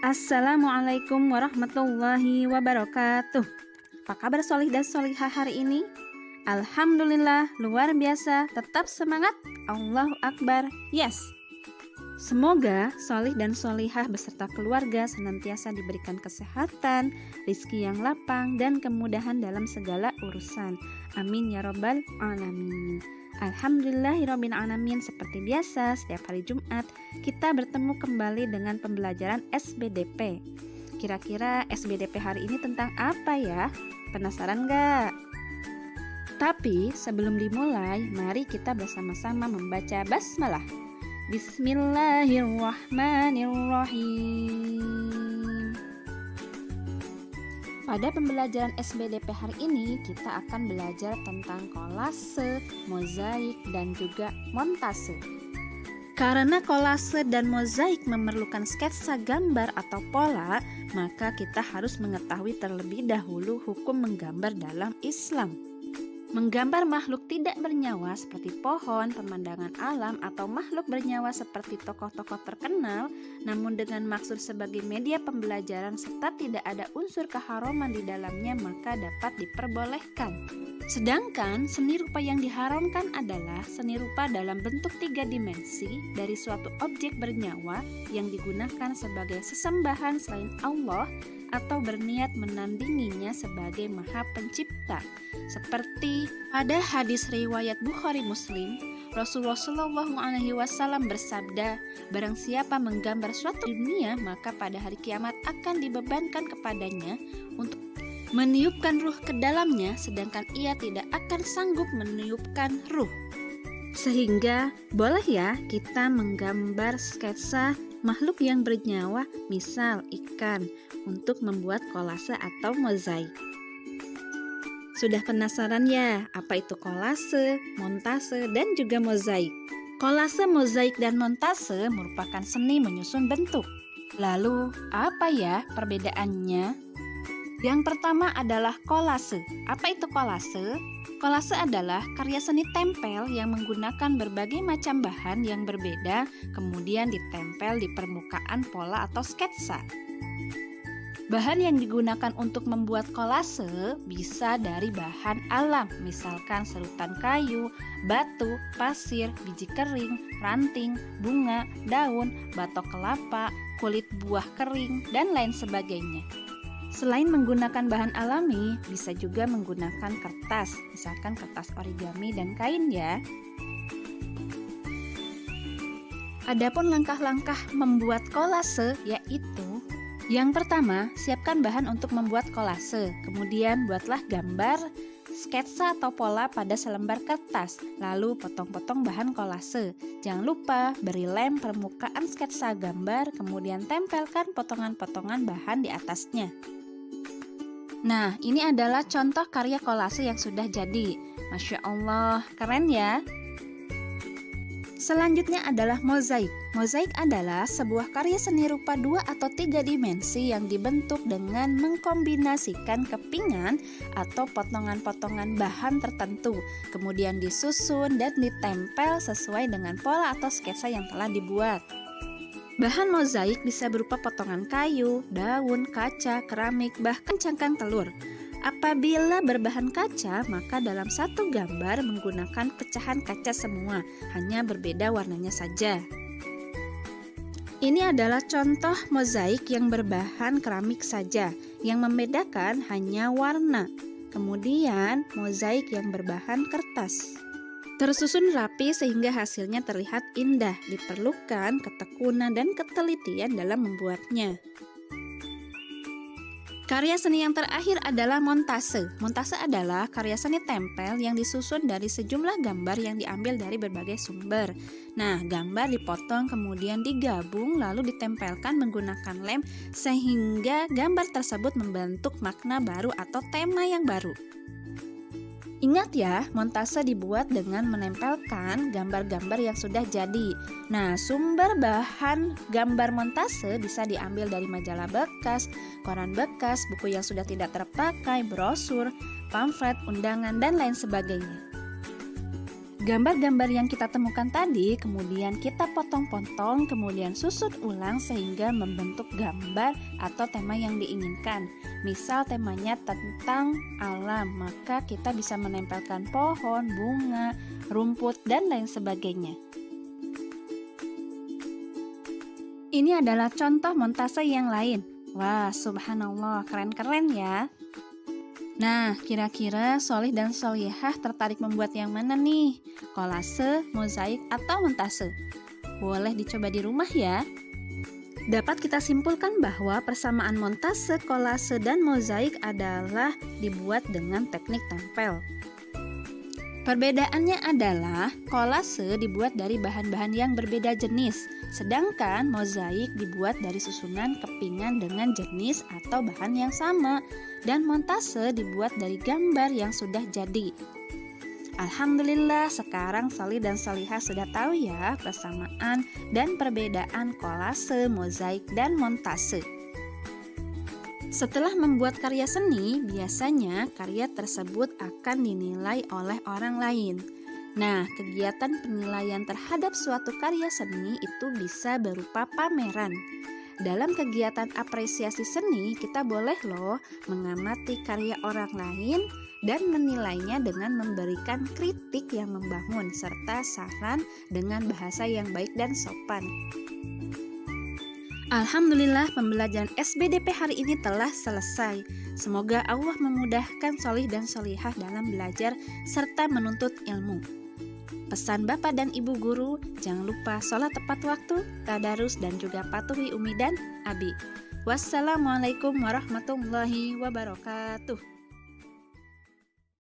Assalamualaikum warahmatullahi wabarakatuh. Apa kabar solih dan solihah hari ini? Alhamdulillah, luar biasa, tetap semangat, Allahu Akbar, yes. Semoga solih dan solihah beserta keluarga senantiasa diberikan kesehatan, rizki yang lapang, dan kemudahan dalam segala urusan. Amin ya rabbal alamin. Alhamdulillahirabbil alamin. Seperti biasa, setiap hari Jumat kita bertemu kembali dengan pembelajaran SBDP. Kira-kira SBDP hari ini tentang apa ya? Penasaran gak? Tapi sebelum dimulai, mari kita bersama-sama membaca basmalah. Bismillahirrahmanirrahim. Pada pembelajaran SBDP hari ini, kita akan belajar tentang kolase, mozaik, dan juga montase. Karena kolase dan mozaik memerlukan sketsa gambar atau pola, maka kita harus mengetahui terlebih dahulu hukum menggambar dalam Islam. Menggambar makhluk tidak bernyawa seperti pohon, pemandangan alam, atau makhluk bernyawa seperti tokoh-tokoh terkenal, namun dengan maksud sebagai media pembelajaran serta tidak ada unsur keharaman di dalamnya, maka dapat diperbolehkan. Sedangkan seni rupa yang diharamkan adalah seni rupa dalam bentuk 3 dimensi dari suatu objek bernyawa yang digunakan sebagai sesembahan selain Allah atau berniat menandinginya sebagai Maha Pencipta. Seperti pada hadis riwayat Bukhari Muslim, Rasulullah SAW bersabda, barang siapa menggambar suatu dunia, maka pada hari kiamat akan dibebankan kepadanya untuk meniupkan ruh ke dalamnya, sedangkan ia tidak akan sanggup meniupkan ruh. Sehingga boleh ya kita menggambar sketsa makhluk yang bernyawa, misal ikan, untuk membuat kolase atau mozaik. Sudah penasaran ya apa itu kolase, montase, dan juga mozaik? Kolase, mozaik, dan montase merupakan seni menyusun bentuk. Lalu apa ya perbedaannya? Yang pertama adalah kolase. Apa itu kolase? Kolase adalah karya seni tempel yang menggunakan berbagai macam bahan yang berbeda, kemudian ditempel di permukaan pola atau sketsa. Bahan yang digunakan untuk membuat kolase bisa dari bahan alam, misalkan serutan kayu, batu, pasir, biji kering, ranting, bunga, daun, batok kelapa, kulit buah kering, dan lain sebagainya. Selain menggunakan bahan alami, bisa juga menggunakan kertas, misalkan kertas origami dan kain ya. Adapun langkah-langkah membuat kolase yaitu: yang pertama, siapkan bahan untuk membuat kolase. Kemudian buatlah gambar, sketsa atau pola pada selembar kertas. Lalu potong-potong bahan kolase. Jangan lupa beri lem permukaan sketsa gambar, kemudian tempelkan potongan-potongan bahan di atasnya. Nah, ini adalah contoh karya kolase yang sudah jadi. Masya Allah, keren ya. Selanjutnya adalah mozaik. Mozaik adalah sebuah karya seni rupa 2 atau 3 dimensi yang dibentuk dengan mengkombinasikan kepingan atau potongan-potongan bahan tertentu, kemudian disusun dan ditempel sesuai dengan pola atau sketsa yang telah dibuat. Bahan mozaik bisa berupa potongan kayu, daun, kaca, keramik, bahkan cangkang telur. Apabila berbahan kaca, maka dalam satu gambar menggunakan pecahan kaca semua, hanya berbeda warnanya saja. Ini adalah contoh mozaik yang berbahan keramik saja, yang membedakan hanya warna. Kemudian mozaik yang berbahan kertas. Tersusun rapi sehingga hasilnya terlihat indah, diperlukan ketekunan dan ketelitian dalam membuatnya. Karya seni yang terakhir adalah montase. Montase adalah karya seni tempel yang disusun dari sejumlah gambar yang diambil dari berbagai sumber. Nah, gambar dipotong kemudian digabung lalu ditempelkan menggunakan lem sehingga gambar tersebut membentuk makna baru atau tema yang baru. Ingat ya, montase dibuat dengan menempelkan gambar-gambar yang sudah jadi. Nah, sumber bahan gambar montase bisa diambil dari majalah bekas, koran bekas, buku yang sudah tidak terpakai, brosur, pamflet, undangan, dan lain sebagainya. Gambar-gambar yang kita temukan tadi kemudian kita potong-potong, kemudian susun ulang sehingga membentuk gambar atau tema yang diinginkan. Misal temanya tentang alam, maka kita bisa menempelkan pohon, bunga, rumput, dan lain sebagainya. Ini adalah contoh montase yang lain. Wah, subhanallah, keren-keren ya. Nah, kira-kira Solih dan Solihah tertarik membuat yang mana nih? Kolase, mozaik, atau montase? Boleh dicoba di rumah ya. Dapat kita simpulkan bahwa persamaan montase, kolase, dan mozaik adalah dibuat dengan teknik tempel. Perbedaannya adalah kolase dibuat dari bahan-bahan yang berbeda jenis, sedangkan mozaik dibuat dari susunan kepingan dengan jenis atau bahan yang sama, dan montase dibuat dari gambar yang sudah jadi. Alhamdulillah, sekarang Solih dan Solihah sudah tahu ya persamaan dan perbedaan kolase, mozaik, dan montase. Setelah membuat karya seni, biasanya karya tersebut akan dinilai oleh orang lain. Nah, kegiatan penilaian terhadap suatu karya seni itu bisa berupa pameran. Dalam kegiatan apresiasi seni, kita boleh loh mengamati karya orang lain dan menilainya dengan memberikan kritik yang membangun serta saran dengan bahasa yang baik dan sopan. Alhamdulillah, pembelajaran SBDP hari ini telah selesai. Semoga Allah memudahkan Solih dan Solihah dalam belajar serta menuntut ilmu. Pesan Bapak dan Ibu Guru, jangan lupa sholat tepat waktu, tadarus, dan juga patuhi Umi dan Abi. Wassalamualaikum warahmatullahi wabarakatuh.